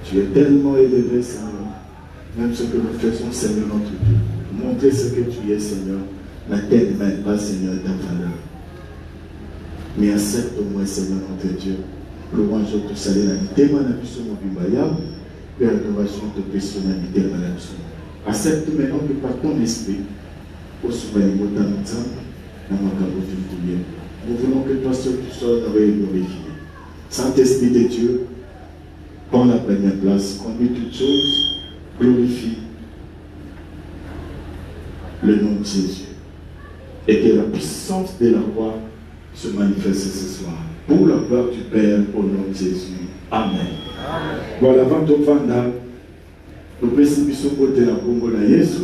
Tu es tellement élevé, Seigneur. Même ce que nous faisons, Seigneur, notre Dieu. Montrer ce que tu es, Seigneur, n'atteint même pas, Seigneur, ta valeur. Mais accepte-moi, Seigneur, notre Dieu. Louange au salut, la vie, ma nation, mon bimaya, et l'adoration de personnalité, ma nation. Accepte maintenant que par ton esprit, au souvenir de ta maison, dans ma cabote, nous voulons que toi seul tu sois glorifié. Saint-Esprit de Dieu, prends la première place, conduis toutes choses, glorifie le nom de Jésus. Et que la puissance de la croix se manifeste ce soir. Pour la gloire du Père, au nom de Jésus. Amen. Amen. Voilà, avant de faire nous précipitons côté la Congo na Yesu.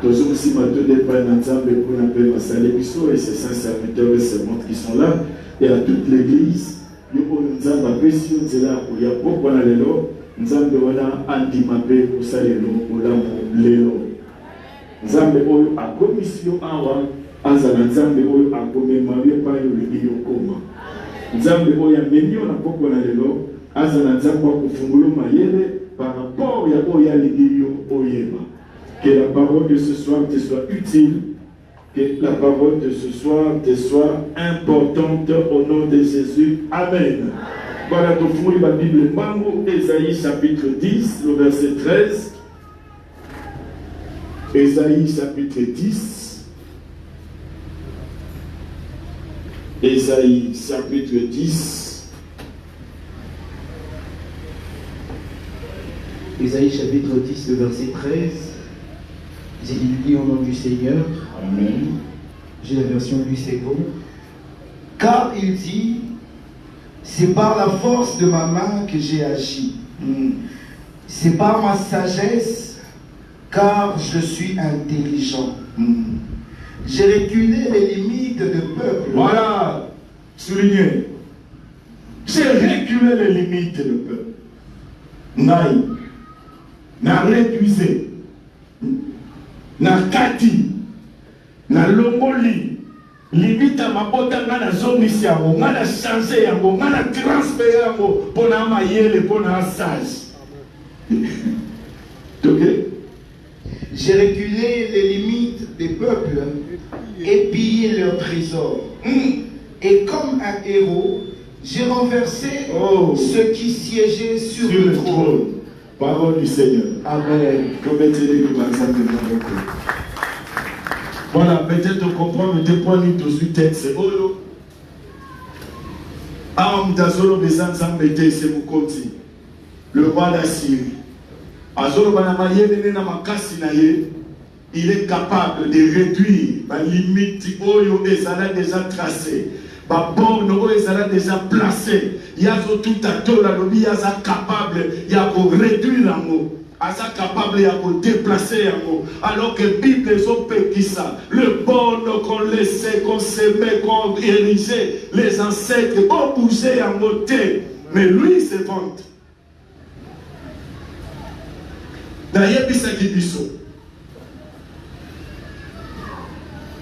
Tous aussi maintenant des pères d'ensemble pour appeler ma salle et ces saints serviteurs et ces montres qui sont là. Et à toute l'église. Nous avons apprécié cela pour y avoir beaucoup de l'élo. Nous avons anti-mapé pour ça l'élo, pour l'élo. Nous avons à commission à Zanzambe à commémorer par le Koma. Nous avons un million à beaucoup de l'élo. À Zanzambe pour Fungulo Mayele par rapport à l'Igio Oyema. Que la parole de ce soir te soit utile. Que la parole de ce soir te soit importante au nom de Jésus. Amen. Voilà, tu fouilles la Bible Mango, Ésaïe chapitre 10, le verset 13. Ésaïe chapitre 10. Ésaïe chapitre 10. Ésaïe chapitre 10, le verset 13. J'ai lu au nom du Seigneur. Amen. J'ai la version du second. il dit, c'est par la force de ma main que j'ai agi. C'est par ma sagesse, car je suis intelligent. J'ai reculé les limites de peuple. Voilà, soulignez. J'ai reculé les limites de peuple. Naï, n'a réduisé, n'a kati, n'a longoli, limite à ma bota, n'a zonisi yango, n'a changé yango, n'a transféré yango, pour n'a maïele, pour n'a sage. Ok? J'ai reculé les limites des peuples et pillé leurs trésors. Et comme un héros, j'ai renversé ceux qui siégeaient sur le trône. Parole du Seigneur. Amen. Voilà, peut-être on comprend le déploiement de ce texte. Le roi d'Assyrie. Il est capable de réduire les limites oyo ezala déjà tracées. Borne oyo ezala déjà placé. Yazo tout à tout la lobi yaza capable ya ko réduire yango. Asa capable ya ko déplacer yango. Alors que Bible ezopekisa le borne qu'on laissait, qu'on s'aimait, qu'on érigeait les ancêtres, on bougeait yango te. Mais lui il se vante. D'ailleurs bisaki biso.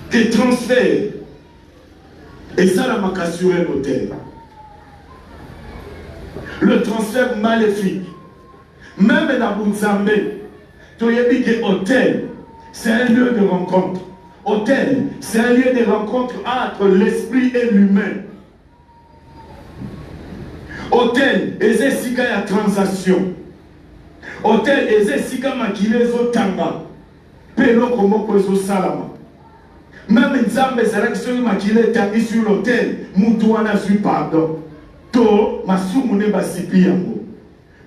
Que transfert et ça la m'a assuré l'hôtel. Le transfert maléfique. Même dans Bunzambe, tu as dit que hôtel, c'est un lieu de rencontre. Hôtel, c'est un lieu de rencontre entre l'esprit et l'humain. Hôtel, c'est la transaction. Hôtel, c'est le tanga. Pelo comme pozo salama. Même Nzambe Zalak sur Makile tabi sur l'hôtel, Moutouana suis pardon. To Masumune Basipi yango.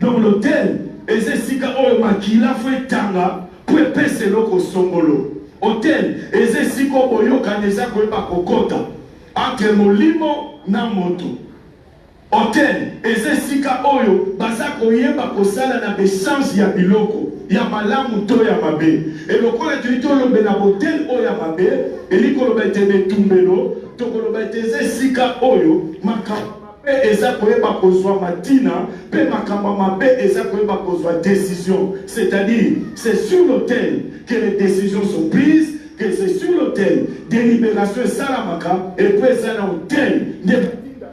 Donc l'hôtel, et c'est sika o Makila fait tanga, pour épesser l'oko sombolo. Hôtel, et c'est sika boyo kaneza kweba kokota. Entre molimo na moto. Hôtel, et c'est sika oyo, basako yeba kosala na bechange ya biloko. Ya malamu to ya mabe. Et le quoi tu to lo bena hôtel o ya mabe, et li ko lo bete ne tumbelo, to ko lo bete sika oyo, makamba mabe eza koyeba kozwa matina, pe makamba mabe eza koyeba kozwa décision. C'est-à-dire, c'est sur l'hôtel que les décisions sont prises, que c'est sur l'hôtel délibération salamaka, et puis c'est un hôtel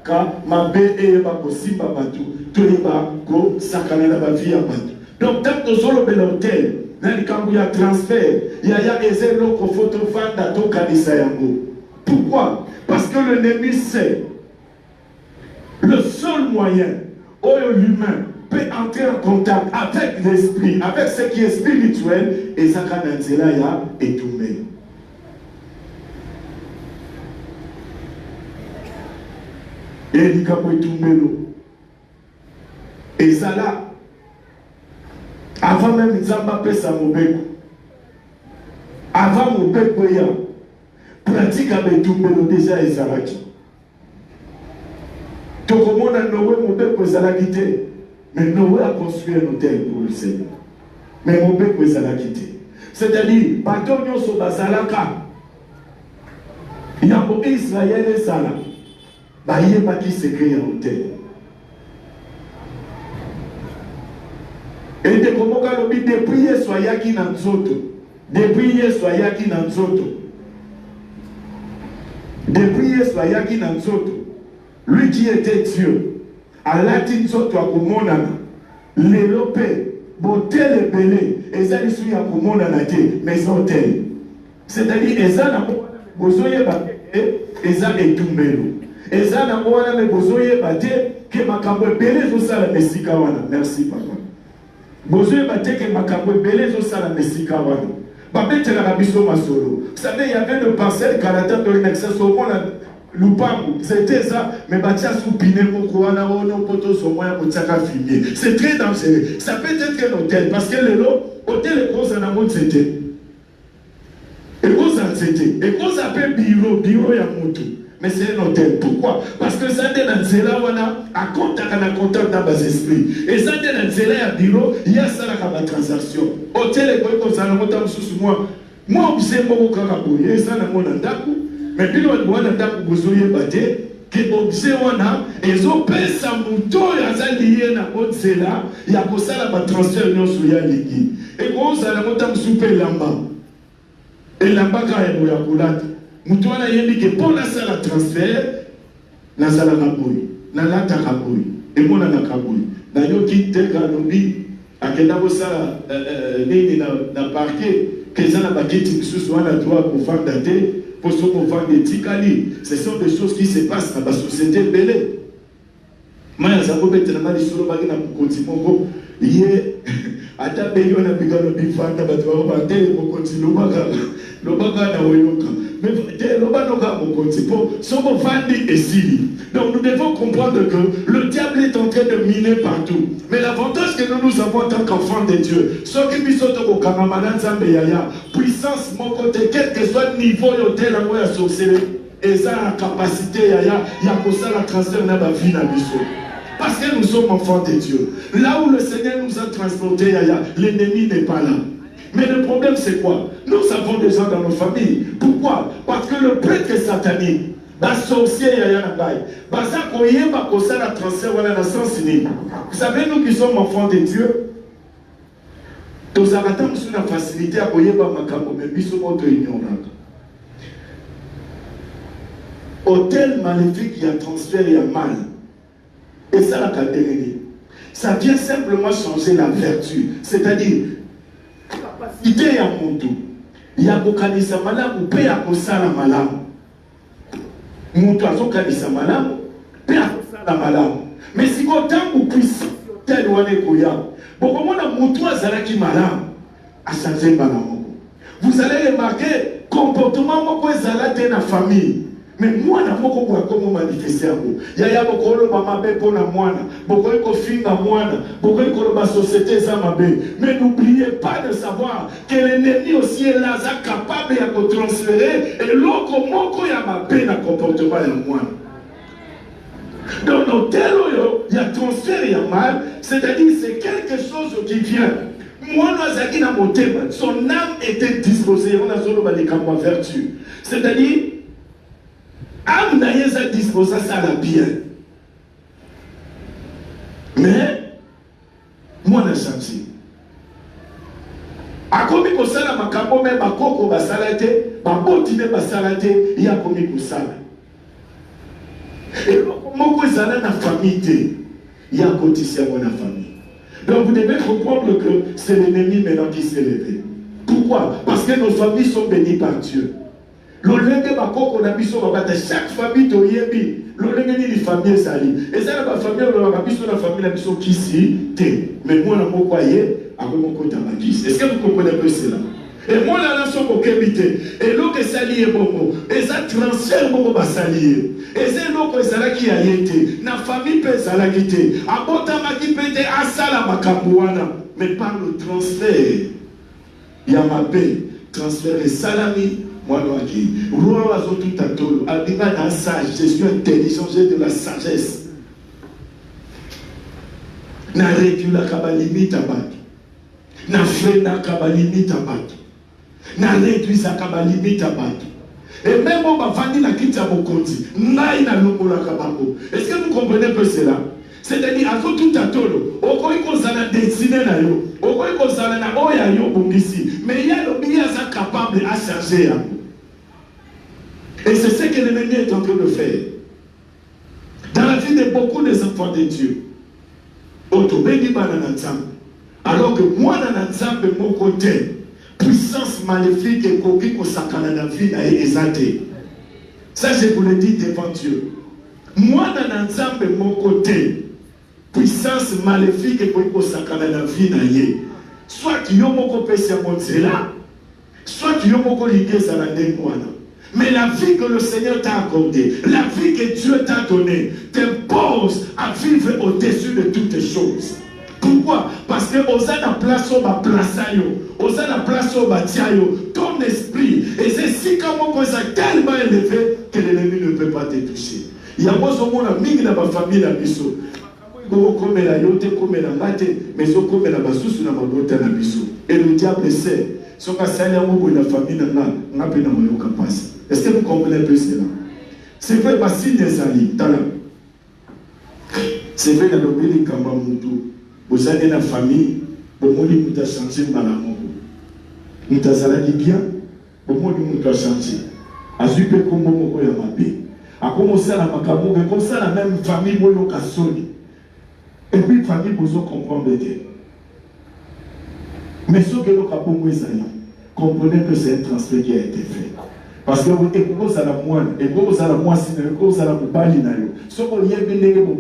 ka mabe e ba ko simba batu, to ba ko sakana na ba vie ya batu. Donc, tant que nous avons l'hôtel, il y a transfert, il y a des locaux photo vanda to kanisa yango. Pourquoi? Parce que l'ennemi sait le seul moyen où l'humain peut entrer en contact avec l'esprit, avec ce qui est spirituel, et ça kananzela est tombé. Et il y a et ça là. Avant même Nzamba pesa mobeko. Avant mobeko ya pratique avec tumbelo déjà ezalaki. Tokomona Noé mobeko ezalaki te. Mais Noé a construit un hôtel pour le Seigneur. Mais mobeko ezalaki te. C'est-à-dire, bateau nyonso bazalaka. Yango Israël ezala. Bayebaki secret ya hôtel. Et de comment depuis soyaki na nzoto. Depuis soyaki na nzoto. Depuis soyaki na nzoto. Lui qui était Dieu. A lati nzoto akomonana. Lelo pe botel ebele ezali su ya komonana te mais hôtel. C'est-à-dire ezana bozoye ba eza etumbelo. Ezana mwana me bozoye ba te ke makambo ebele zo sala mesika wana. Merci papa. Vous savez, il y avait une parcelle Canada de l'Inexcès au moins c'était ça, mais c'est très dangereux. Ça peut être un hôtel parce que l'hôtel est gros en amont c'était. Et gros c'était. Et gros appelle bureau ya mutu. mais c'est un hôtel. Pourquoi? Parce que ça est dans Zéla, on a contact dans les esprits. Et ça est dans Zéla, à bureau, il y a ça la transaction. Hôtel est comme ça, moi, je sais beaucoup de ça dans mon andaku, mais puis on a andaku, vous avez battu, que objet on a, et on paye sa mouton, et ça lié dans mon Zéla, il y a pour ça la transfert, non, sur la ligue. Et quand on a monté souper lamba, et lamba quand il y a coulade. Mutu wana yendi ke pona sala transfert na sala kabui na lata kabui emona na kabui na yoki teka lobi akenda ko sala nini na parquet que ça na baketi misusu wana droit pour vendre daté pour se vendre tikali. Ce sont des choses qui se passent dans la société belé maya zako betela mali solo baki na continent ye ata beyo na bigalo bifanda batwa ba tele ko continent lobaka na oyoka. Mais donc nous devons comprendre que le diable est en train de miner partout. Mais l'avantage que nous avons en tant qu'enfants de Dieu, ce qui puissance, mon côté, quel que soit le niveau de la sorcellerie, et ça la capacité, il y a la transfert dans la vie. Parce que nous sommes enfants de Dieu. Là où le Seigneur nous a transportés, l'ennemi n'est pas là. Mais le problème c'est quoi? Nous avons des gens dans nos familles. Pourquoi? Parce que le prêtre est satanique. Sorcier, vous savez, nous qui sommes enfants de Dieu, nous avons la facilité à hôtel maléfique, il y a transfert, il y a mal. Et ça, la catégorie. Ça vient simplement changer la vertu. C'est-à-dire, idée ya muntu ya kokanisa malamu pe ya kosala malamu muntu azokanisa malamu pe ya kosala malamu mais si kotangu puissance tel wane koya bokomona muntu azalaki malamu achanger malamu. Vous allez remarquer comportement moko ezala te na famille. Mais moi, je ne peux pas manifester. Il y a beaucoup de gens qui ont beaucoup de gens beaucoup de société. Mais n'oubliez pas de savoir que l'ennemi aussi est là, capable de transférer et l'autre, il y a un comportement. Dans l'hôtel, il y a transfert, il y a mal. C'est-à-dire c'est quelque chose qui vient. Moi, son âme était disposée. On a besoin de vertu. C'est-à-dire, âme n'a pas disposé ça la bien. Mais, moi, je n'ai changé. A komi ko sala makambo me bakoko basala te, babotine basala te, ya komi ko sala. Et moko ezala na famille te, ya kotisi ya na famille. Donc vous devez comprendre que c'est l'ennemi maintenant qui s'est levé. Pourquoi? Parce que nos familles sont bénies par Dieu. Chaque famille de Yebi, l'olenge famille sali. Et ça la famille la famille la mission qui si mais moi la mot croyez à mon côté est-ce que vous comprenez un peu cela? Et moi la nation pour kébité et l'autre sali est bon et ça transfert bon ba sali et c'est l'autre sala qui a été na famille peut sala qui était abotama qui peut être asala makambuana mais par le transfert il y a ma paix transfert et salami. Moi, roi tout à tout, abima d'un sage, je suis intelligent, j'ai de la sagesse. Na réduit la kabalimite à battre. Na fait la kabalimite à battre. Na réduit sa kabalimite à battre. Et même on va vendre la quitte à Mokonzi. Naïna lomo la kababo. Est-ce que vous comprenez un peu cela? C'est-à-dire, à tout à tout, au quoi qu'on s'en a dessiné, au quoi qu'on s'en a mais il y a le billet capable à changer. Et c'est ce que l'ennemi est en train de faire. Dans la vie de beaucoup des enfants de Dieu, alors que moi, dans mon côté, puissance maléfique et coquille au sakana la vie n'a exalté. Ça, je vous le dis devant Dieu. Moi, dans mon côté, puissance maléfique et pour sakana la vie n'a yé. Soit qui ont mon copé c'est mon zéla, soit qui ont mon collier ça la démoine. Mais la vie que le Seigneur t'a accordée, la vie que Dieu t'a donnée, t'impose à vivre au-dessus de toutes les choses. Pourquoi? Parce que aux la place où ma place aux la place où ma ton esprit, et c'est si comme on est tellement élevé que l'ennemi ne peut pas te toucher. Il y a moi au monde ami dans ma famille la biso. Comme la yote, comme la mate, mais comme la basous na mabota na biso. Et le diable sait. Si on a sali amour la famille n'a pas de capacité. Est-ce que vous comprenez un peu cela? C'est vrai parce que les alliés, c'est vrai dans le pays de Kambamutu. Vous avez une famille, vous avez changé dans la mort. Vous avez bien, vous avez changé. Azupe comme vous avez mapé. A commencé à la Makamou, mais comme ça, la même famille, vous avez sonné. Et puis, famille, vous avez compris. Mais ce que vous avez comprenez que c'est un transfert qui a été fait. Parce que vous avez la moine, et vous avez la moissine, et vous avez la moubali. Ce que vous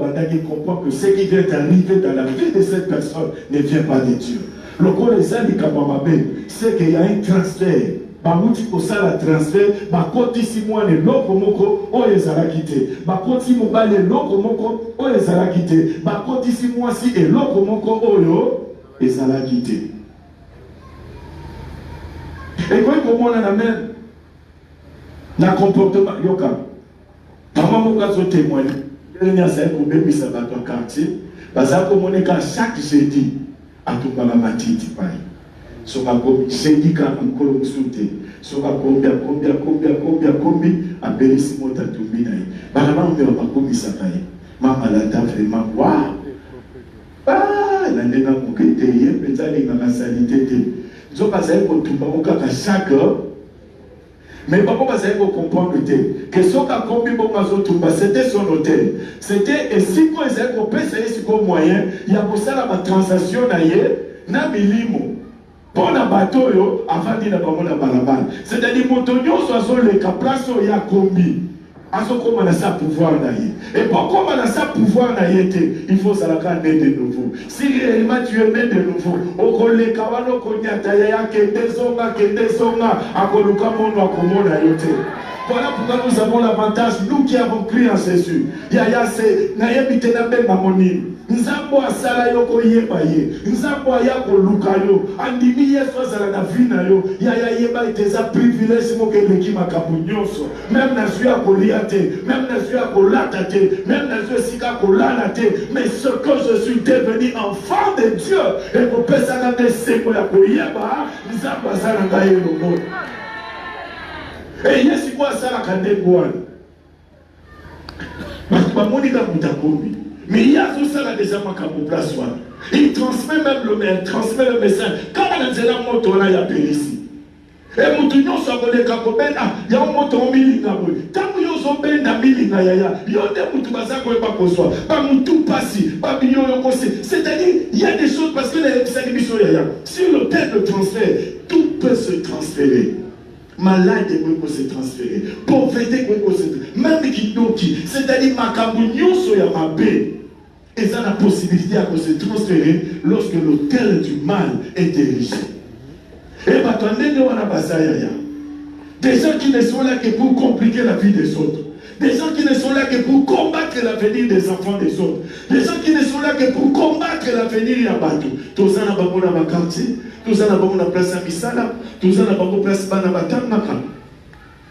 avez comprend que ce qui vient d'arriver dans la vie de cette personne ne vient pas de Dieu. Le corps c'est qu'il y a un transfert. Bamuti kosala transfert, bakoti si mwana loko moko oyo ezala kite. Bakoti mobali loko moko oyo ezala kite. Bakoti si mwasi eloko moko oyo ezala kite. Et comment on a même dans le comportement, yoka. Maman m'a dit témoigner. Il y a un problème qui dans le quartier. Parce que chaque jeudi, à tout le monde m'a dit sur ma jeudi quand on colonne sauté. Sur ma combien, à Bélissimo Tatoumina. Maman m'a dit ça. Maman l'a dit vraiment, waouh! Ah, la nena m'a dit, peut-être dans la sanité. Donc, chaque heure, mais papa va comprendre que ce qu'a c'était son hôtel. C'était, et si vous avez un moyen, il y a pour ça la transaction na milimo. Pour la bateau, avant de la balabala. C'est-à-dire, Montonio soit le caplace où il y a combi. Comment on a ça pouvoir d'ailleurs. Et pourquoi on a ça pouvoir d'ailleurs, il faut ça la garder de nouveau. Si réellement tu es né de nouveau, au collègue Kawano Konyata, Kendesonga, à Koluka Mono, à Komona Yote. Voilà pourquoi nous avons l'avantage, nous qui avons cru en Jésus. Yaya, c'est Nayabite Nabel Mamoni. Nzambo asala yo koyeba ye. Nzambo ayako lukayo. Andimi yeso azala na vina yo. Yaya yeba iteza privilège mo ke leki makabu nyonso. Même na zuya kolia te, même na zuya kolata te, même na zuya sika kolala te. Mais ce que je suis devenu enfant de Dieu, et pour pesana de seko ya koyeba, nzambo asala ngaye lobo. Et yesi kwa asala kande kwan. Bamoni ka mutakombi. Mais il y a tout ça là déjà ma place. Il transmet même le message. Quand on a dit la moto là, il y a périssi. Et Moutounion soit volé Kakobena, il y a un moto en milinga. Tant que vous avez un milinga, il y a des moutoubaza qui ne pas qu'on soit. Pas moutou passi, pas mignon conseil. C'est-à-dire, il y a des choses parce que les services si le père le transfert, tout peut se transférer. Malade peut se transférer. Pauvreté peut se transférer. Même qui c'est-à-dire Makabounion soit ma paix. Et ça a la possibilité de se transférer lorsque l'autel du mal est érigé. Et des gens qui ne sont là que pour compliquer la vie des autres. Des gens qui ne sont là que pour combattre l'avenir des enfants des autres. Des gens qui ne sont là que pour combattre l'avenir de Batou. Tous ça n'a pas bon dans ma quartier. Tous ça n'a pas bon dans la place à Misala. Tous ça n'a pas bon dans la place à Banabatanga.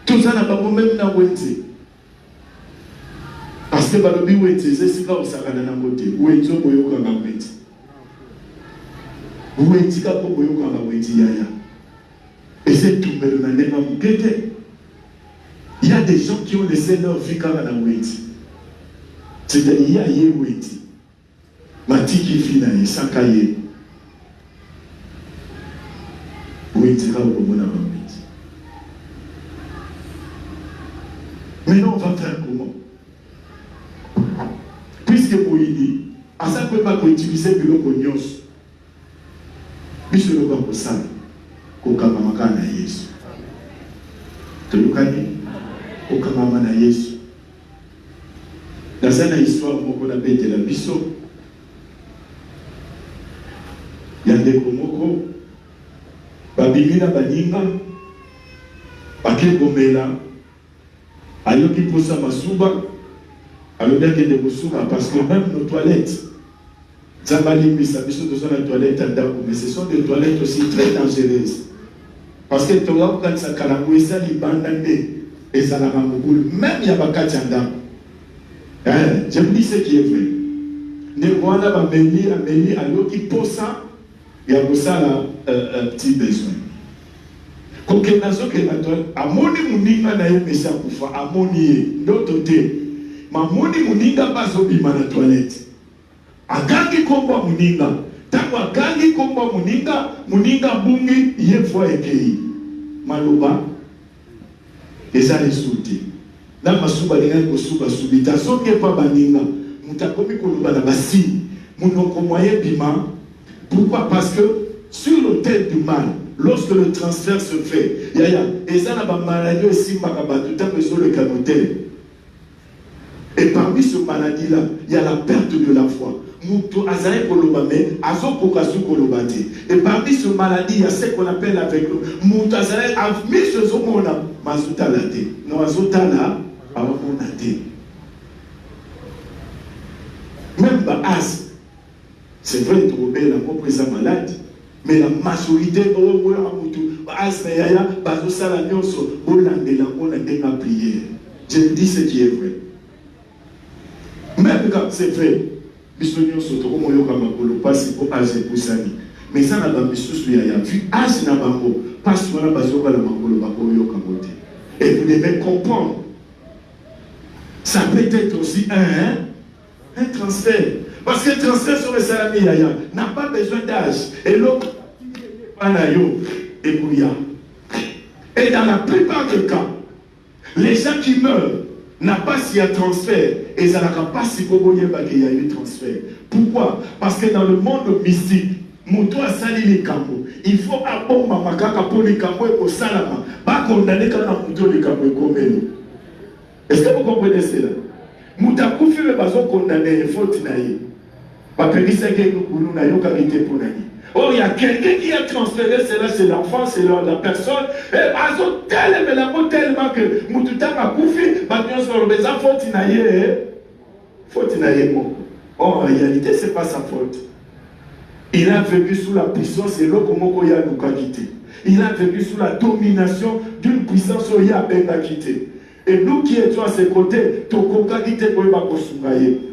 Tous ça n'a pas bon même dans Wendy. Parce que balobi Wendy, c'est ce qu'on s'est dans la côté. Wendy, on peut y aller dans Wendy. Wendy, on peut y aller dans Wendy. Et c'est tout, mais on a des gens qui étaient. Il y a des gens qui ont laissé leur vie quand on a Wendy. C'est-à-dire, il y a Wendy. Mati qui finit, sans cahier. Wendy, là, on va Wendy. Maintenant, on va faire comment? Puisque pour y dire, à ça peut pas utiliser le cognos. Puisque le corps ça, kokamamaka na Yesu. Tolukani, kokamama na Yesu. Dans cette histoire, on a appelé la biso. Il y a des komoko, babimina baninga, bakegomela, ayoki posa masuba. Alors, il y a des ressources parce que même nos toilettes, Mais ce sont des toilettes aussi très dangereuses. Parce que tu as quand ça calme, ça libandé et ça n'a pas beaucoup. Même il y a pas qu'à t'endam. Je me dis ce qui est vrai. Ne voilà pas venir à l'eau qui pose ça. Il y a pour ça un petit besoin. Quand on a ce que à moni muninga na yemesa kufa amoni d'autre côté. Ma moni muninga pas obima na toilette. Agangi komba muninga. Tango agangi komba muninga bungi yefwa ekei. Maloba eza resulté. Na masuba linga ko suba subita soke pa baninga. Mutakomi koloba na basi. Munoko moyen bima. Pourquoi? Parce que sur l'autel du mal, lorsque le transfert se fait, et ça n'a pas maladie aussi, le canotel. Et parmi ce maladie-là, il y a la perte de la foi. Et parmi ce maladie, il y a ce qu'on appelle avec le même base. C'est vrai, trouver la propre malade, mais la majorité de je dis ce qui est vrai. Même quand c'est vrai, mais ça n'a pas vu et vous devez comprendre, ça peut être aussi un transfert. Parce que le transfert sur le salami n'a pas besoin d'âge. Et l'autre, et dans la plupart des cas, les gens qui meurent n'ont pas s'il y a transfert. Et ça n'a pas si qu'il y a eu transfert. Pourquoi? Parce que dans le monde mystique, il faut abomba makaka pour les cambo et pour salama. Pas condamner quand on a les cambo et. Est-ce que vous comprenez cela? Moutakou fait le bason condamné, il faut t'inaïe. Oh, il y a quelqu'un qui a transféré cela, c'est l'enfant, c'est la personne. Et tellement que Moutouta m'a couffé, en réalité, ce n'est pas sa faute. Il a vécu sous la puissance et l'Okomoko Yanouka-Kité. Il a vécu sous la domination d'une puissance Oya-Benga quitté. Et nous qui étions à ses côtés,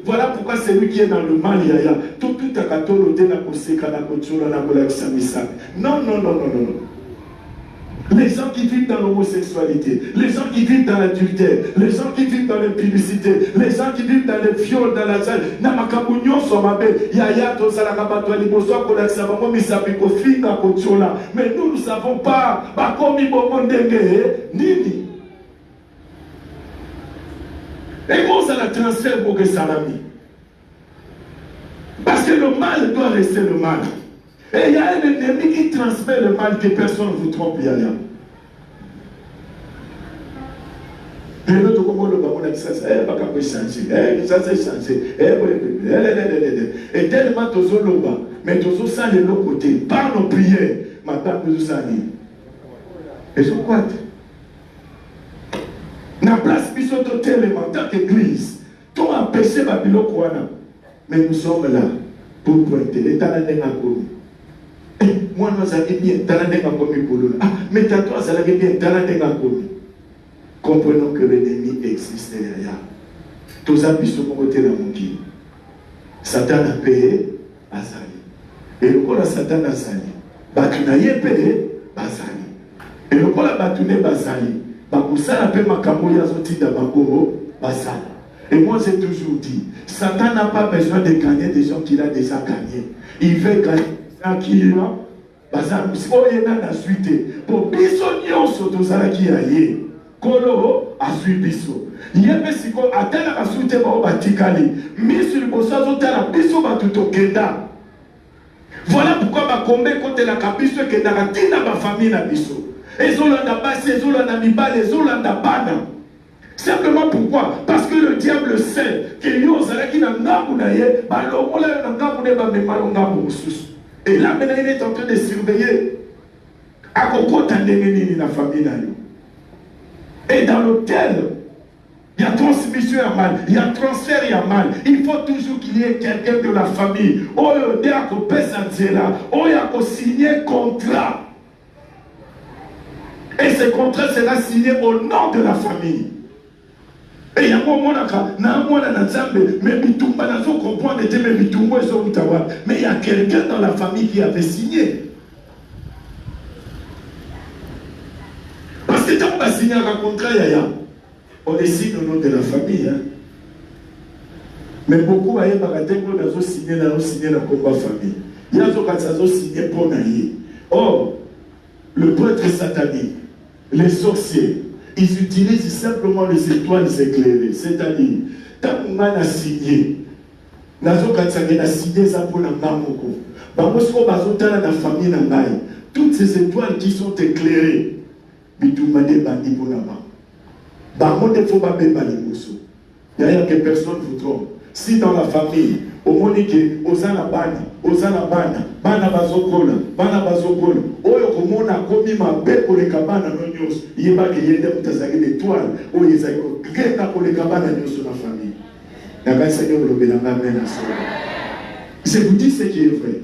voilà pourquoi c'est lui qui est dans le mal. Non. Les gens qui vivent dans l'homosexualité, les gens qui vivent dans l'adultère, les gens qui vivent dans l'impudicité, les gens qui vivent dans les viols, dans la salle, mais nous ne savons pas. Et comment ça la transfère pour que ça l'a mis? Parce que le mal doit rester le mal. Et il y a un ennemi qui transmet le mal que personne ne vous trompe. Et l'autre, comment le baron a dit ça, ça peut changer. Ça s'est changé. Et tellement tous au loba, mais tous au sang de l'autre côté, par nos prières, madame nous a dit. Et je crois. Na place bisoto tellement en tant qu'église, tout empêché Babylone Kouana. Mais nous sommes là pour pointer. Et t'as l'année à commis. Moi, nous avons bien, t'as l'année à commis pour nous. Ah, mais t'as toi, ça l'a bien, t'as l'année à commis. Comprenons que l'ennemi existe derrière. Tout ça, puisque pour côté dans mon qui. Satan a payé Azali. Et le coup, Satan a Zali. Batunaye payé Bazali. Et le coup, la Batuné Bazali. Et moi j'ai toujours dit, Satan n'a pas besoin de gagner des gens qu'il a déjà gagnés. Il veut gagner des gens qui ont la suite. Pour bisognon surtout ça qui a yé. Kolo a suivi biso. Il y a des gens qui ont atteint la suite au Batikali. Mais sur le bossage, on a biso batuto kenda. Voilà pourquoi ma combe contre la capiche que n'a pas ma famille na biso. Simplement pourquoi? Parce que le diable sait qu'il y a et là maintenant il est en train de surveiller à la famille. Et dans l'hôtel, Il y a transmission à mal, il y a transfert à mal. Il faut toujours qu'il y ait quelqu'un de la famille. Oh, il y a signé un contrat. Et ce contrat sera signé au nom de la famille. Et il y a un moment mais il y a quelqu'un dans la famille qui avait signé. Parce que quand on va signer un contrat, on est signé au nom de la famille. Hein? Mais beaucoup va signer la combat famille. Il y a des signé pour naïe. Or, le prêtre satanique, les sorciers, ils utilisent simplement les étoiles éclairées. C'est-à-dire, tant qu'on a signé, toutes ces étoiles qui sont éclairées, d'ailleurs que personne ne vous trompe. Si dans la famille, au Monique, aux Alabana, Bana Bazokola, Oyo Komona, Komi Mabe pour les cabanes à Nonios, Yéba qui y a des étoiles, ou les aïeux, Greta pour les cabanes à Nios sur la famille. La Seigneur le Bénanga mène à ça. Je vous dis ce qui est vrai.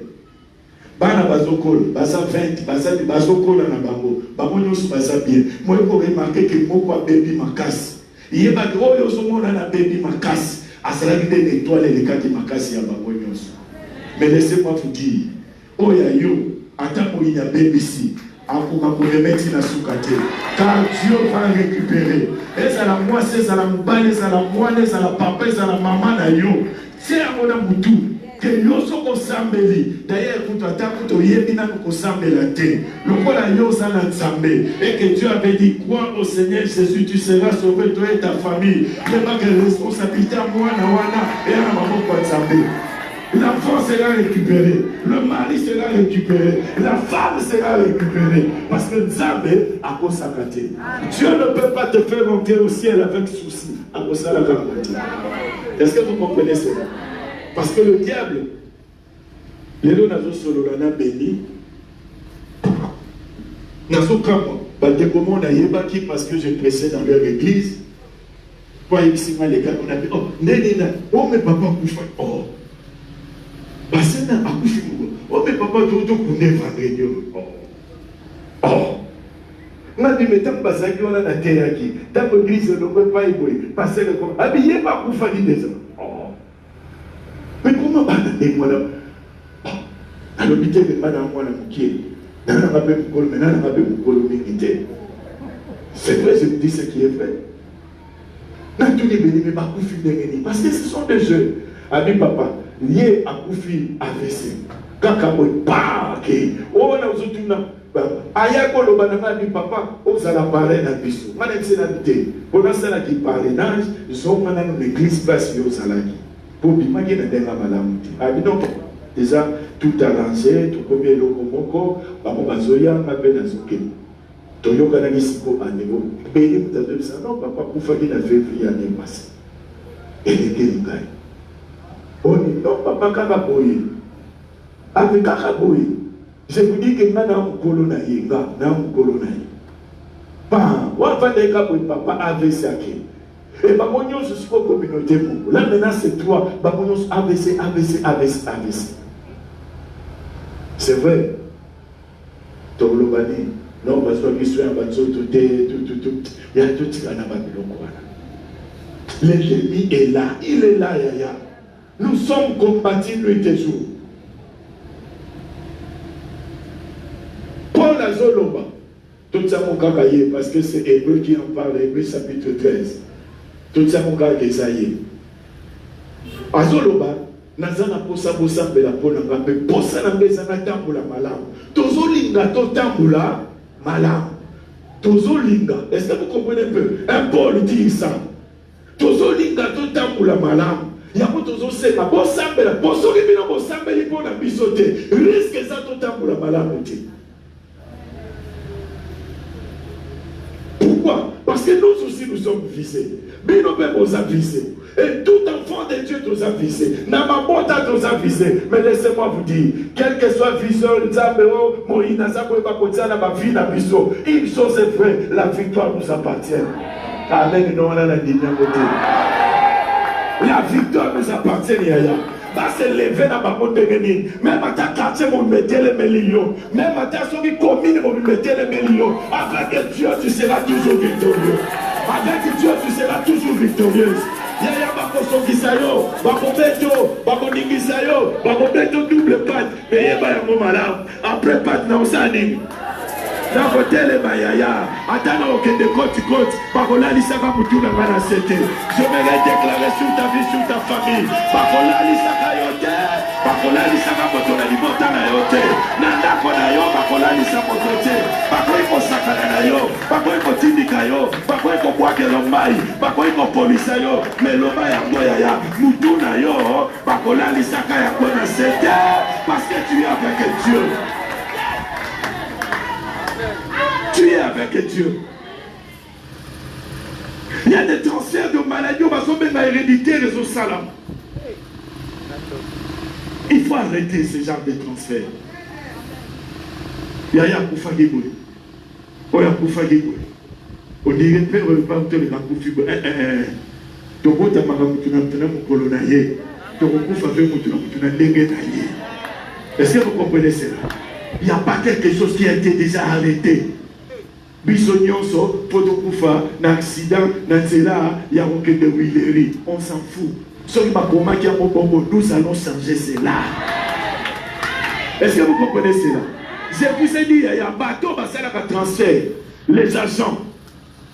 Bana Bazokola, Baza 20, Bazokola na Bango, Bango Nios Baza bien. Moi, il faut remarquer que Moko baby ma casse. Yéba qui Oyo Somona na baby ma casse. À cela qui est l'étoile et les cas qui ma casse, il y a Bango Nios. Mais laissez-moi vous dire, Oya yo, attends qu'il y a bébé ici. Car Dieu va récupérer. Et ça la moi, c'est ça la moubane, ça la moine, ça la papa, ça la maman na yo. C'est à mon amoutou. Que yo so ko sambeli. D'ailleurs, écoute, attends, écoute, yebina ko sambela te. Le kola yo ça la nzambe. Et que Dieu avait dit, crois au Seigneur Jésus, tu seras sauvé, toi et ta famille. Mais pas que responsabilité à moi, na wana, et à maman kwa nzambe. L'enfant sera récupéré, le mari sera récupéré, la femme sera récupérée. Parce que Nzambe a consacré. Dieu ne peut pas te faire monter au ciel avec souci. Est-ce que vous comprenez cela? Parce que le diable, les deux nazo sololana béni, nazo kamo, batekomo na yebaki parce que je pressais dans leur église. Pour ici les gars, on a dit, oh, nénina, oh mais papa couche, oh. Parce que oh mais papa tout connaît vendredi. Oh. On a dit mais tant bazaki on a la terre qui tant que l'église ne peut pas y aller. Parce que comme habillé pas pour faire des hommes. Oh. Mais comment pas des moi là? À l'hôpital de madame moi là qui dans la paix pour le maintenant la paix pour le militaire. C'est vrai, je vous dis ce qui est vrai. N'a tout les bénis mais pas pour finir parce que ce sont des jeunes. Ami papa lié à Koufi AVC. Kakamoy, paquet. Oh, on a aujourd'hui Ayako le banana du papa, on s'en a parlé dans le biseau. Madame Sénalité, pendant cela qui parrainage, nous sommes maintenant dans l'église place au Salaki. Pour bimaguer dans la malamouti. Ah, donc, déjà, tout arrangé, tout comme le Komoko, Bamo Bazoya, ma peine à Zoké. Toyo Kanagisipo à niveau. Béni, vous avez dit ça, non, papa, pour faire une février l'année passée. Et les Kélingaï. On dit non, papa, Kakaboye. Avec Kakaboye. Je vous dis que nous avons un colonaï. Nous avons un colonaï. Pas, on va dire que papa avait ça. Et Babonios, je suis pas communauté. Là maintenant, c'est toi. Babonios, AVC. C'est vrai. Tolobani. Non, parce que je suis un bateau, tout. Il y a tout qui est là-bas. L'ennemi est là. Il est là, yaya. Nous sommes combattus nuit et jour. Paul Azoloba, tout ça mon kakaye, parce que c'est Hébreu qui en parle, Hébreu chapitre 13. Tout ça mon kakaye, ça y est. Azoloba, Nazana posa bela pona ngape, posa na bezana tambula malam. Tozolinga to tambula malam. Tozolinga, est-ce que vous comprenez un peu? Un Paul dit ça. Tozolinga to tambula malam. Yako tozo sema bo sambela boso rebina bo sambeli pona bisote risque ça to tambula malamu te. Pourquoi? Parce que nous aussi nous sommes visés. Bino be nous a visés. Et tout enfant de Dieu nous a visés. Namabota nous a visés. Mais laissez-moi vous dire, quel que soit viseur, Nzambeo, Moïna, Zako, Bakotia, la vie, la biso, une chose est vraie, la victoire nous appartient. Amen. Non, on a la digne côté. La victoire nous appartient, Yaya. Va se lever dans ma côté. Même à ta quartier, on mettait les millions. Même à ta commune, on mettait les millions. Avec Dieu, tu seras toujours victorieux. Avec Dieu, tu seras toujours victorieuse. Yaya bakosokisa yo, bakobeto, bakoningisa yo, bakobeto double patte. Mais yeba yango malamu. Après patte na osani. Na hôtel Bayaya, attends aucun de côte, Bakola Lissaka Mutuna Manasete. Je me déclarer sur ta vie, sur ta famille. Bakola Lissaka Yote, Bakola Lissaka Motona Limota na Yote. Nanda Konayo, Bakola Lissaka Motote. Bakoy ko sakana yo, Bakoy ko tindika yo, Bakoy ko kwake lombai, Bakoy ko polisa yo, Meloba ya Yaya, Mutuna yo, Bakola Lissaka ya Kona Sete. Parce que tu es avec Dieu. Tu es avec Dieu. Il y a des transferts de maladies, on va se mettre à hérédité réseau salam. Il faut arrêter ce genre de transfert. Il y a Koufagiboué. Il y a Koufagiboué. On dirait que le repas de la Koufagiboué. Tu as mon colonnaïe. Tu as mon Est-ce que vous comprenez cela? Il n'y a pas quelque chose qui a été déjà arrêté. Bisonyonso, Potokufa, l'accident, Nanzela, il y a aucun de Willery. On s'en fout. Nous allons changer cela. Est-ce que vous comprenez cela? Je vous ai dit, il y a un bateau, un transfert. Les agents,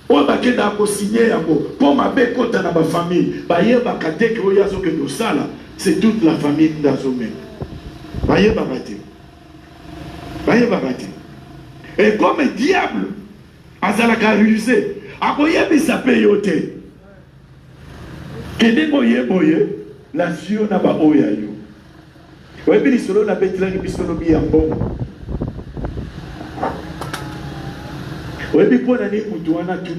on va signer pour ma bécote dans ma famille. C'est toute la famille d'Azomé. Et comme un diable, Azalaka rusé, Aboye Bissapé Yote, Kene Boye, la Sio n'a pas Oyayo. Oui, mais solo n'a pas été là, mais solo bien bon. Oui, mais pour l'année où tu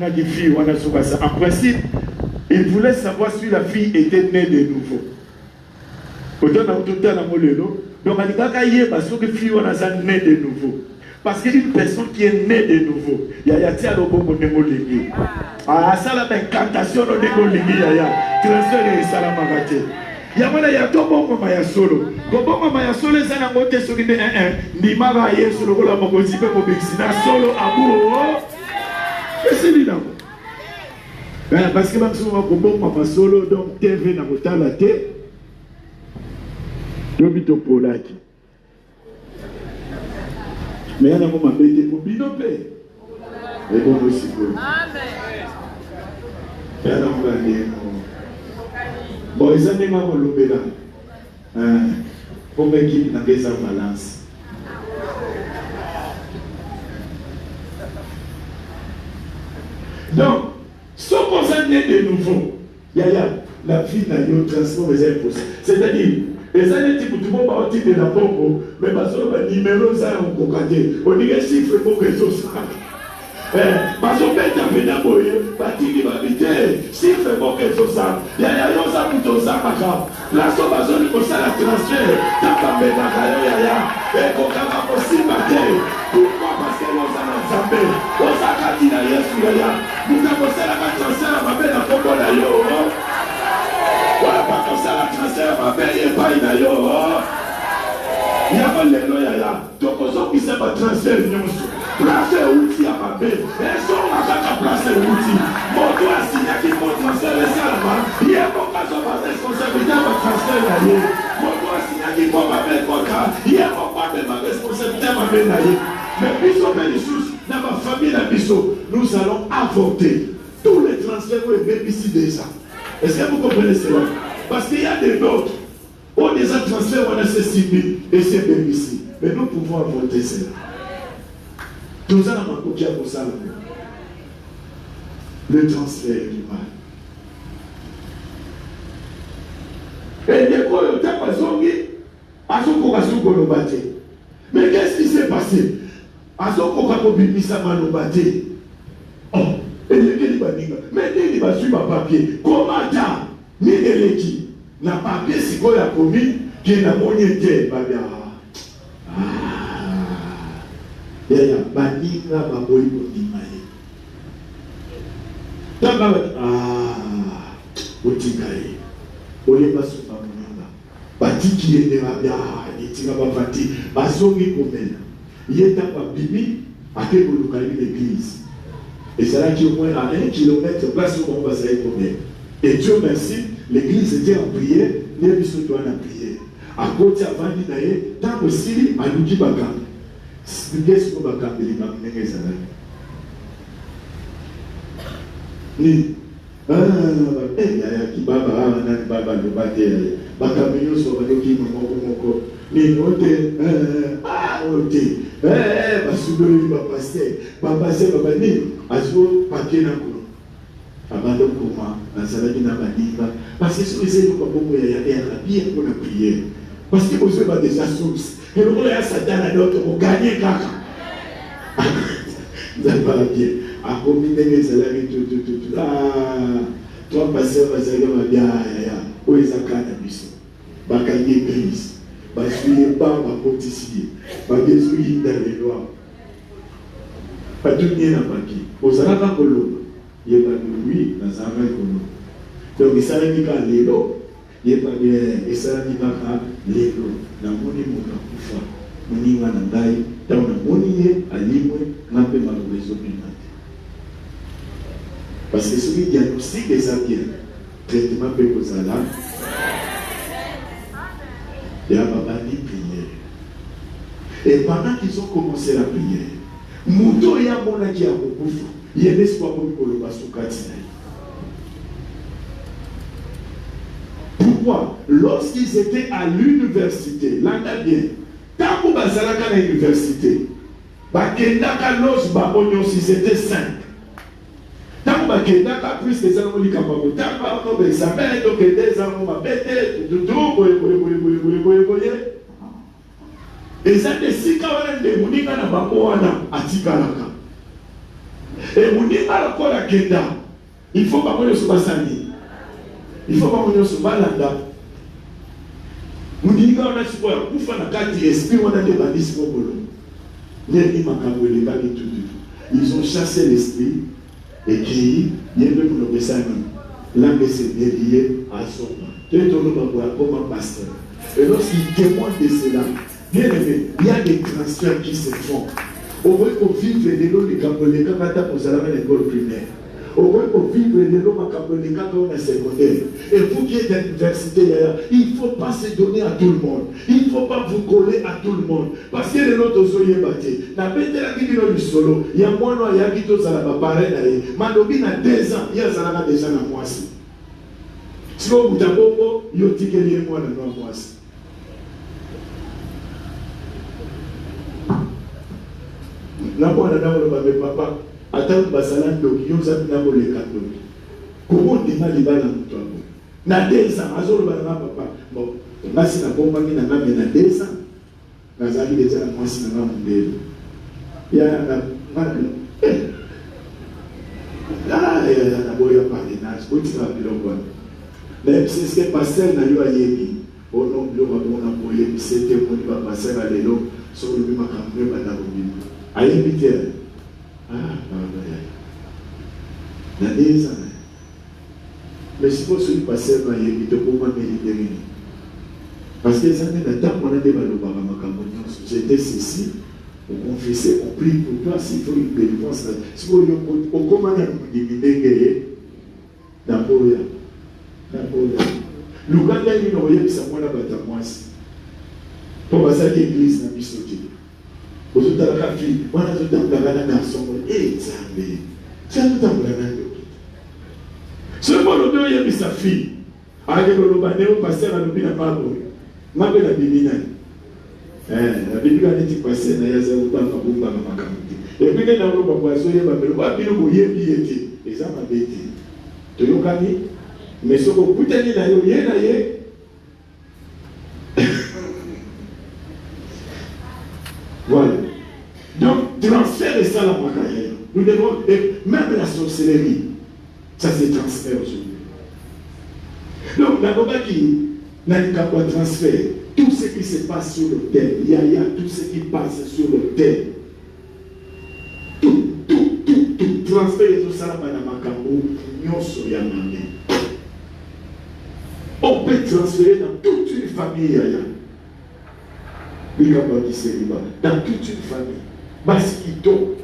as des filles, on a souvent ça. En principe, il voulait savoir si la fille était née de nouveau. Autant dans tout le temps, donc, il y a des filles qui sont nées de nouveau. Parce qu'une personne qui est née de nouveau, il y a des gens qui sont nés. Ah, ça, la incantation de Négoligi, il y a transfert de Salamagate. Il y a deux bons moments à solo. Les bons moments à solo, les gens qui sont nés ni mara yé sur le rôle de Mokozipe Mobixina, solo amour. Et c'est lui là. Parce que même si on a un bon moment solo, donc TV n'a pas la tête. Dobito Polaki. Mais il y a un moment bête pour binopé. Et bon aussi. Amen. Il y a un moment bon, ils ont des mamans lobé là. Comme équipe n'a pas sa balance. Donc, ce qu'on s'en est de nouveau, il y a la vie n'a eu transport des imposés. C'est-à-dire, les années qui tout le monde va de la bombe, mais parce que le numéro ça on cocadé, on dirait chiffre pour que ça. Parce que bête à venir boyer, bâti va vite, chiffre pour que ça. Il y a un ça pour ça maca. La sommation pour ça la transfert, t'as pas bête à yaya, et qu'on va possible mater. Pourquoi? Parce que nous allons s'amber, on s'en catine à Yesu yaya. Nous avons ça la transfert, ma belle à Congo d'ailleurs. Voilà pas comme ça la transfert ma paye et pas d'ailleurs. Il y a pas les loyaux. Donc aux autres qui savent pas transfert placer outil à ma paix. Et si on n'a pas placer outil, mon doigt signé qui faut transférer ça là-bas. Il y a mon cas sur ma responsabilité à ma transfert d'ailleurs. Mon doigt signé qui faut ma paix contrat. Il y a mon pas de ma responsabilité à ma paix d'ailleurs. Mais Bissot Bélissus, dans ma famille la Bissot, nous allons avorter tous les transferts où est ici déjà. Est-ce que vous comprenez cela? Parce qu'il y a des nôtres. On les a transférés, on a ces 6 000 et c'est même ici. Mais nous pouvons avorter cela. Tout ça, on a copié pour ça. Le transfert du mal. Et des fois, il y a des personnes qui mais qu'est-ce qui s'est passé? Oh, et mais il va suivre un papier. Comment t'as ni l'équipe n'a papier si quoi a commis qui n'a pas été Otikaye. Oleba sopa mnyanga. Batiki yende mabia. Itika bafati. Basongi komena. Yeta kwa bibi. Ake bolukali l'église. Et c'est là qu'il y a au moins à 1 kilomètre place où on va s'arrêter combien. Et Dieu merci, l'église était en prière. Les bisous doivent en prière. À côté avant d'y tant aussi, à nous qui bakam. Qu'est-ce qu'on va camper les mamans et ça là? Ni baba baba le bâtir bakamio sur le qui moko ni note ote basubeli ba passer baba ni azo paquet na ko abando koma na saladi na bandinga parce que c'est ko bongo ya bien pour la prière parce que vous avez déjà source et le monde ya Satan a d'autres pour gagner kaka vous allez pas bien à combiner les salaires tout toi passer va dire bien ya o ezaka na biso bakangi église basuye pas ba potisier ba besoin d'aller loin pas tout bien na baki ozalaka koloba yeba lui na zanga koloba donc isalami ka lelo yeba bien isalami ka lelo na moni muka kufa moninga na ngai ta na moni ye alimwe na pe malobezo binate parce que celui diagnostic est ça bien traitement peut vous aller et à Baba dit prière et pendant qu'ils ont commencé la prière Mouto ya mona qui a beaucoup il y a l'espoir pour le basukati. Pourquoi? Lorsqu'ils étaient à l'université, l'année bien, quand vous bazalaka à l'université, bakendaka los babonyo si c'était 5. Tant bakendaka plus que ça on dit kapabo, tant ba on examen donc des ans on bête tout boye. Et ça décide quand on est moninga na bango wana atikalaka. Et moninga lokola kenda, il faut pas monyo subasani. Il faut pas monyo subalanda. Moninga wana sikoya kufa na kati esprit wana de bandisi mobolo. Neni makambo le baki tout. Ils ont chassé l'esprit et qui yembe pour le message. Langue s'est déliée à son. Tu es tombé comme un pasteur. Et lorsqu'il témoigne de cela, bien aimé, il y a des transferts qui se font. Au moins pour vivre les lots de Capoléka quand vous allez à l'école primaire. Au moins pour vivre les lots de Capoléka quand on est secondaire. Et vous qui êtes à l'université, il ne faut pas se donner à tout le monde. Il ne faut pas vous coller à tout le monde. Parce que les lots de Zoye Baté, n'a pas été la guide du solo. Il y a moins de gens qui sont à la pareille. Manobi a 2 ans, il y a déjà dans moi aussi. Si vous avez un bon, il y a un petit peu de moi dans moi aussi. N'abona n'abona babe papa attends basala ndoki yo zapi na boleka ndoki comment dima libala muto abo na 2 ans azolo bana papa bon ngasi na bomba ngina ngame na 2 ans nazali déjà na mwasi na ngam ya na boya parrainage ko tira biloko mais c'est ce que pasteur na yo ayebi ono biloko bona boye c'était pour ba pasteur à lelo sur le makambo ba na bobima ayebi na 2 ans mais si vous soyez passé à ayebi to pour mériter parce que ça n'est pas qu'on a des balobara makambo j'étais ceci on confessait on prie pour toi s'il faut une délivrance si vous au commandant de mindenge d'Amboya l'Ouganda il n'y a rien qui s'appelle Batamwasi pour passer à l'église na bisoté aux autres la fille on a tout un bagage garçon et Zambé c'est tout un bagage seulement le deux il y a sa fille avec le lobaneo pasteur à l'obina pardon mabe la bimina la bibi a dit passer na yaza ou pas kabumba na makamti et puis na lo ba poisson ye ba pelo ba bilo boye biete et ça m'a bêté to yokani mais ce ko putani na yo ye na ye voilà. Donc, transfert de ça la carrière. Nous devons, même la sorcellerie, ça se transfère aujourd'hui. Donc, la Boba qui n'a pas de transfert, tout ce qui se passe sur le terre, il y a tout ce qui passe sur le terre. Tout transfert de ça la Makambo, nyonso ya mabe. On peut transférer dans toute une famille yaya. Dans toute une famille. Baskito,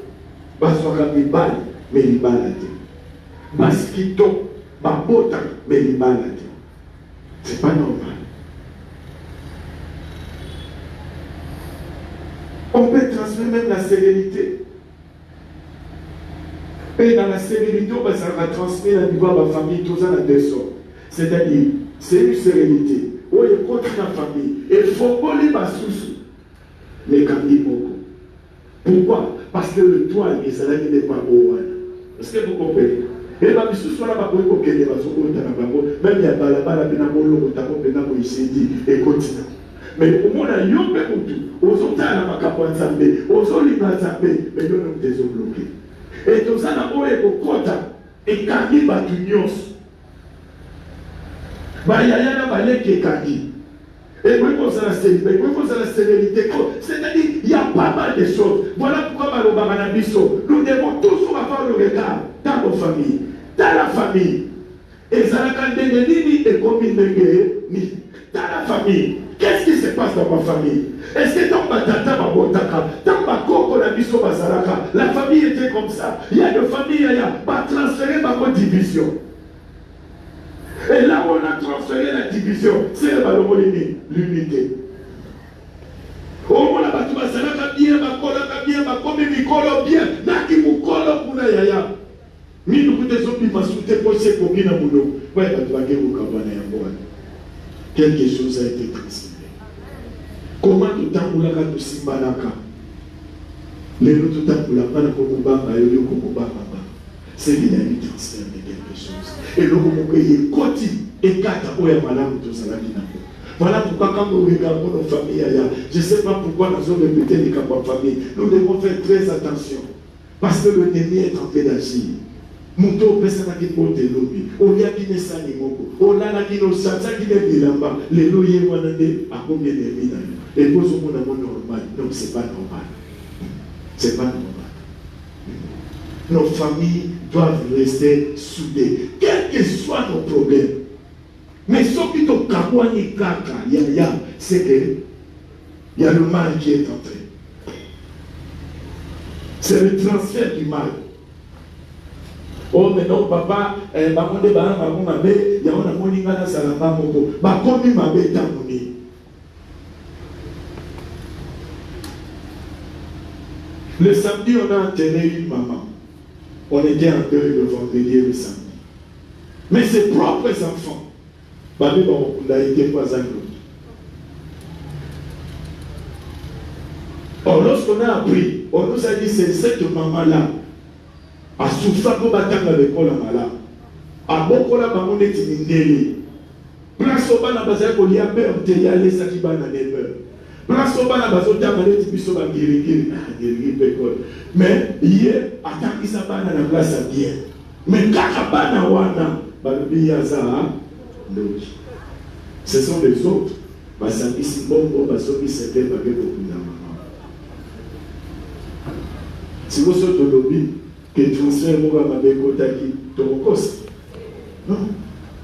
baswaka mibali, mais libala te. Baskito, babota, mais libala te. C'est pas normal. On peut transmettre même la sérénité. Et dans la sérénité, on va transmettre la niveau à ma famille, tout ça dans deux sortes. C'est-à-dire, c'est une sérénité. Où il continue la famille. Il faut pas les sous. Mais quand il beaucoup. Pourquoi? Parce que le toit, il s'agit n'est pas beau. Est-ce que vous comprenez? Et bien, si ce soit là, même il y a balabala, et continue. Mais au moins, il y a un peu de tout. Aux autres, il y a un peu de zambé. Aux autres, il y a un peu de mais nous nous désobloqués. Et tout ça, il y a un peu de et quand il y a un peu de il y a un peu de et moi, la sérénité. C'est-à-dire, il y a pas mal de choses. Voilà pourquoi nous devons toujours avoir le regard dans nos familles, dans la famille. Et ça et comme dans la famille. Qu'est-ce qui se passe dans ma famille? Est-ce que dans ma tata, ma botaka, dans ma coco, la biso bazaraka, la famille était comme ça? Il y a des familles, il y a pas transféré ma division. Et là où on a transféré la division, c'est l'unité. Au moins, la bâtiment, ça n'a bien, ma cola, bien, ma commis, mi colo, bien, n'a qui mou colo pour la yaya. Mi nous coûte des autres, ma soute, pour ces coquines à boulot. Ouais, tu vas guérir au cabane et en bois. Quelque chose a été transféré. Comment tout le temps, vous l'avez tout simbalaka? Les autres, tout le temps, vous l'avez tout le temps, c'est bien un transfert de quelque chose. Et le moment où il est côté et quatre ou est malade, tout ça. Voilà pourquoi quand nous regardons nos familles, je ne sais pas pourquoi nous avons répété les cas de famille. Nous devons faire très attention. Parce que l'ennemi est en train d'agir. Mouto pesa qui porte l'obi. Olia qui ne sani moko. Olala qui ne sasa qui ne bilamba. Les loyers wanade à combien de mille. Et pour ce monde normal. Donc c'est pas normal. C'est pas normal. Nos familles doivent rester soudées, quels que soient nos problèmes. Mais ce qui est au Kabouani Kaka, c'est qu'il y a le mal qui est entré. C'est le transfert du mal. Oh, mais non, papa, il y a un moninga salama moko. Bakomi mabe tamoni. Le samedi, on a enterré une maman. On était en deuil le vendredi et le samedi. Mais ses propres enfants, Babi Baroukunda était pas un autre. Or, lorsqu'on a appris, on nous a dit c'est cette maman-là, à souffrir pour battre avec la malade. À beaucoup la maman est une place au bas la base pour y aller, on y aller, ça qui va dans les meurs. Place au bas la base, on y aller, tu peux sauver mais hier, attends qu'il s'en va dans la place à bien. Mais quand on wana, ce sont les autres. Basangi Simbongo, Basobi Sete, Bagé Bokuna Maman. Si vous êtes au lobby, que transfert Moura Mabeko Taki, Torokos. Non,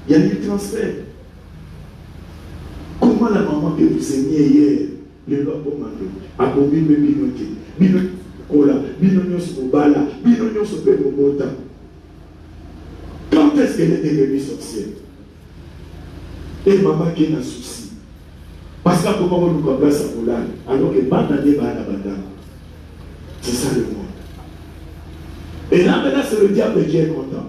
il y a des transferts. Comment la maman que vous aimiez hier, le loi pour Mando, a commis le binoté, Kola, binonyo Sobala, binonyo Sope Mobota. Quand est-ce qu'elle est devenue sorcière? Et maman qui a un souci. Parce que comment on nous place à Kola, alors que Banane Banabada. C'est ça le monde. Et là maintenant c'est le diable qui est content.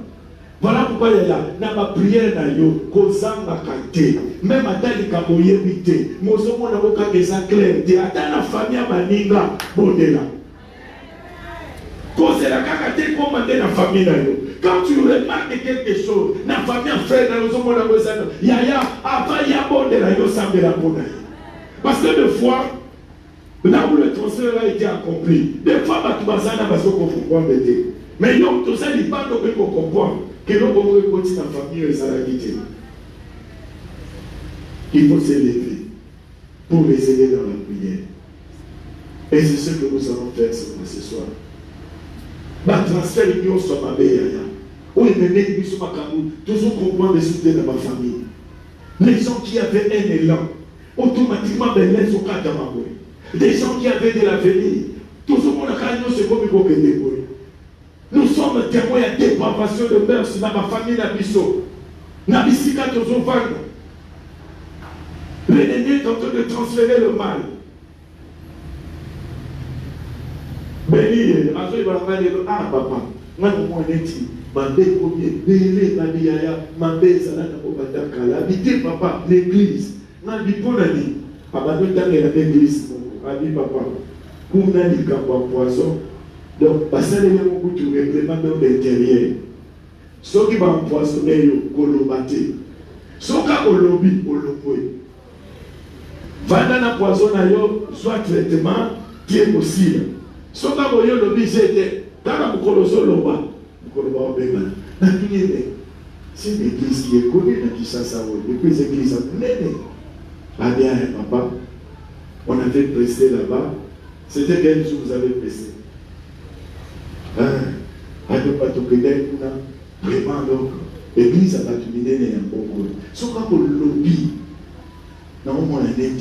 Voilà pourquoi il y a dans ma prière d'ailleurs, Kozanga Kante, même à Talika Moyebite, Mozomo Namoka Gesa Claire, à la famille à Maninga, Bondela. Quand la famille, quand tu remarques quelque chose, la famille a fait Yaya, après Yabon de la Yosam de la Bonaï. Parce que des fois, là où le transfert a été accompli, des fois, Batubazana va se comprendre. Mais non, tout ça, il n'est pas de comprendre que l'on peut continuer la famille et sa réalité. Il faut s'élever pour les aider dans la prière. Et c'est ce que nous allons faire ce soir. Ma transfert l'union soit ma béaya. où il menait toujours comprendre les soutiens de ma famille. Les gens qui avaient un élan, automatiquement, les gens des gens qui avaient de l'avenir, toujours mon accueil, c'est comme nous sommes témoins de dépravation de mœurs dans ma famille Nabiso. Nabisika toujours vendre. L'ennemi est en train de transférer le mal. Béni, ah papa, moi je suis habité papa, l'église. L'église, papa, pour un poison. Donc, passer les mots du règlement de l'intérieur. Ceux qui vont empoisonner, colombater. Ceux qui ont lobby, colomboé. Vandana poisonne, soit traitement qui est possible. Ceux qui ont lobby, c'était. Quand vous colossez le bas, vous colossez le bas. C'est une église qui est connue dans Kinshasa. Et puis, les églises sont nées. Ah bien, papa, on avait pressé là-bas. C'était quel jour vous avez pressé? Vraiment, donc, l'église a terminé un bon coup. Ce qu'on a le lobby, non, on a dit,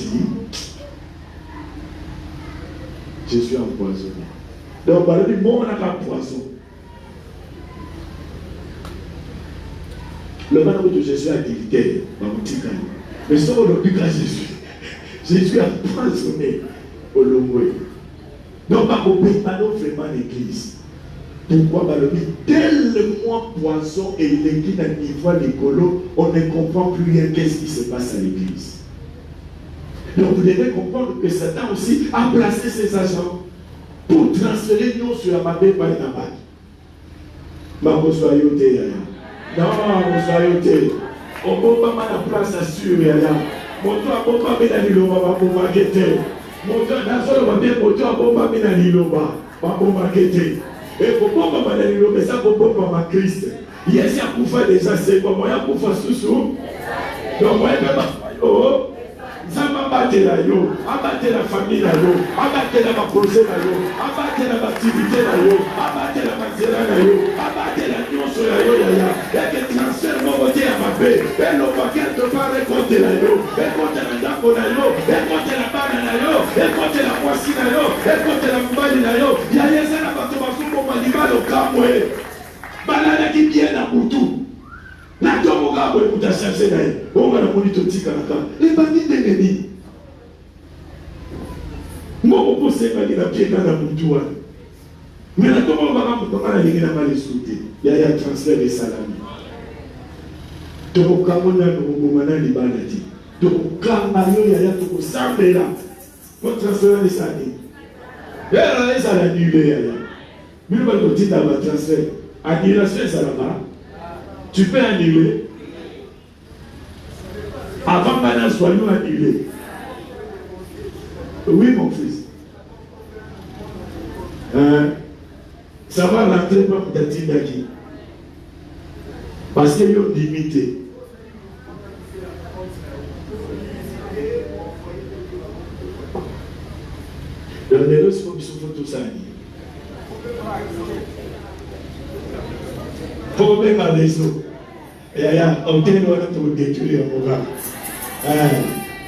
je suis empoisonné. Donc, par exemple, bon, on a un poison. Le moment où je suis activité, mais ce qu'on a dit, je suis empoisonné au lobby. Donc, on ne peut pas vraiment l'église. Pourquoi tellement poison et l'église à niveau d'écolo, on ne comprend plus rien qu'est-ce qui se passe à l'église. Donc vous devez comprendre que Satan aussi a placé ses agents pour transférer nous sur la mabé par la bague. Non, soyez on ne peut pas la place à sur mon toit ne peut pas mettre à l'îloma pour marquer. Mon toit n'a pas bien, mon toit ne peut pas mettre à l'îloma pour marquer. Et pourquoi on va aller le ça pour ma Christ. Il y a pour faire déjà c'est pour moi pour faire sous. Donc moi oh ça m'a battu là yo, abattre la famille là yo, abattre la projet là yo, abattre la activité là yo, abattre la matière là yo, abattre la nuance là yo ya. Et que transfert mon côté à ma paix. Et le paquet de pas récolter là yo, et compter la dako là yo, et compter la barre là yo, et compter la voici là yo, et compter la mobile là yo. Il y a ça là bateau le camoué, balade qui vient à Boutou. La tombe au gabo est pour t'acheter d'ailleurs. On va la moniter au petit canaka. Et pas ni d'ennemi. Moi, on peut se faire la pied dans la Boutou. Mais la tombe au gabo, on va la mal sauter. Il y a un transfert de salami. Donc, au Cameroun, on va aller baladi. Donc, au Cameroun, il y a tout ça. On transfère de salami. Et là, ça l'a annulé. Mais nous allons dire dans le transfert, annulation ça là-bas. Tu peux annuler. Avant maintenant, soyons annulés. Oui, mon fils. Ça va rentrer comme d'Atindaki. Parce qu'ils ont limité. Dans les deux, il faut tout ça. Pour même à réseau. Et il y a un tel pour détruire un programme.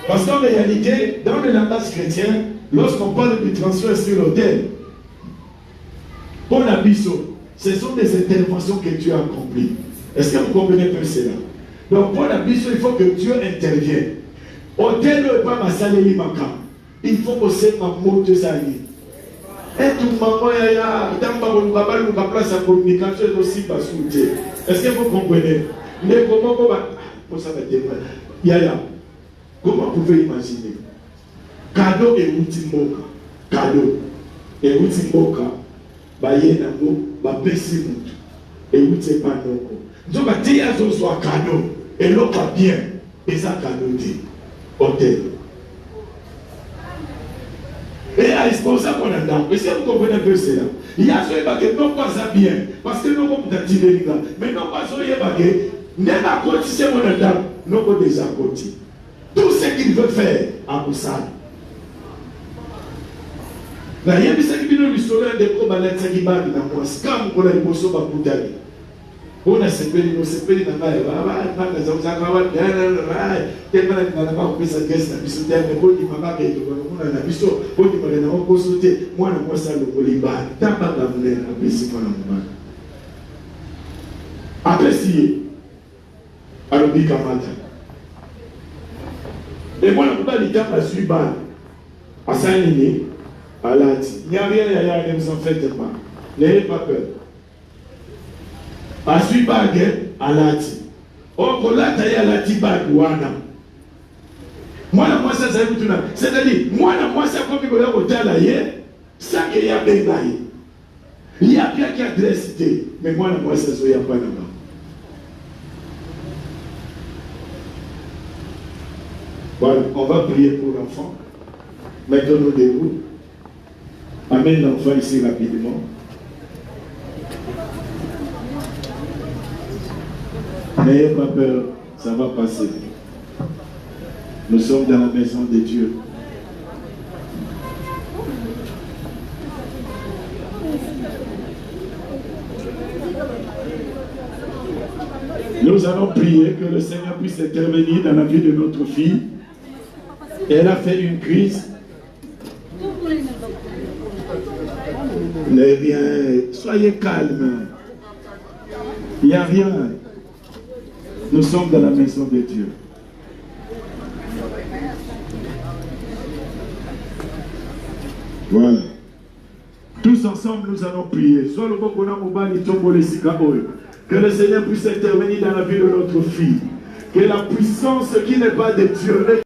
Parce qu'en réalité, dans le langage chrétien, lorsqu'on parle du transfert sur l'autel, pour la biseau, ce sont des interventions que Dieu a accomplies. Est-ce que vous comprenez un peu cela? Donc pour la biseau, il faut que Dieu intervienne. Autel n'est pas ma salle maka. Il faut que ma mot de salut. Et tout le monde, il y a place à communication aussi pas soutien. Est-ce que vous comprenez? Mais comment ça va être? Comment vous pouvez imaginer? Cadeau et ultimoka. Cadeau et ultimoka. Baye nango, bapesi mutu. Et ultima noko. Donc, il a soit cadeau. Et l'autre va bien. Et ça cadeau dit. Hôtel. Et à exposer mon endroit. Et si vous comprenez un peu cela, il y a ceux qui non pas ça bien. Parce que nous sommes d'activer les gars. Mais non pas ceux qui n'est pas cotisé mon endroit. Nous sommes déjà cotisés. Tout ce qu'il veut faire à Moussal. Il y a des gens qui viennent lui sauver des problèmes qui battent dans moi. Comme on a les motions à Boudali. On a sepeli no sepeli na ngai ba na za ba tellement na ba ko pesa guest na biso tellement ko di mama ke to ko na biso ko di mama na ko sote mwana kwa sa lo kolimba tamba na vule na biso mwana mama apprécier alobi kamata et moi na ba litamba suiba asani ni alati il n'y a rien ne vous en faites pas n'ayez pas peur. Asui bagé alati. Okolata ya lati bag wana. Mwana mwasa za mtu na. C'est-à-dire mwana mwasa kwa miko ya hotela ye sake ya benga ye. Il y a bien qui adresse té mais mwana mwasa zo ya pana ba. Voilà, on va prier pour l'enfant. Mettons-nous debout. Amène l'enfant ici rapidement. N'ayez pas peur, ça va passer. Nous sommes dans la maison de Dieu. Nous allons prier que le Seigneur puisse intervenir dans la vie de notre fille. Elle a fait une crise. Ne rien, soyez calme. Il n'y a rien. Nous sommes dans la maison de Dieu. Voilà. Tous ensemble, nous allons prier. Que le Seigneur puisse intervenir dans la vie de notre fille. Que la puissance qui n'est pas de Dieu